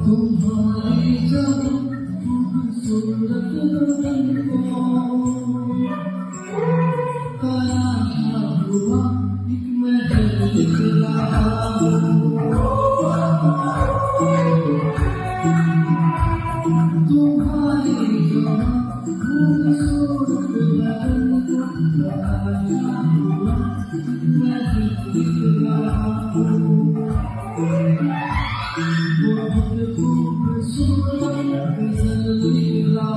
तुम्हारी जब खूबसूरत बदन को कराया हुआ एक महल दिखला तुम्हारी जब खूबसूरत बदन को कराया हुआ एक महल दिखला बहुत खूबसूरत गज़ल लिखा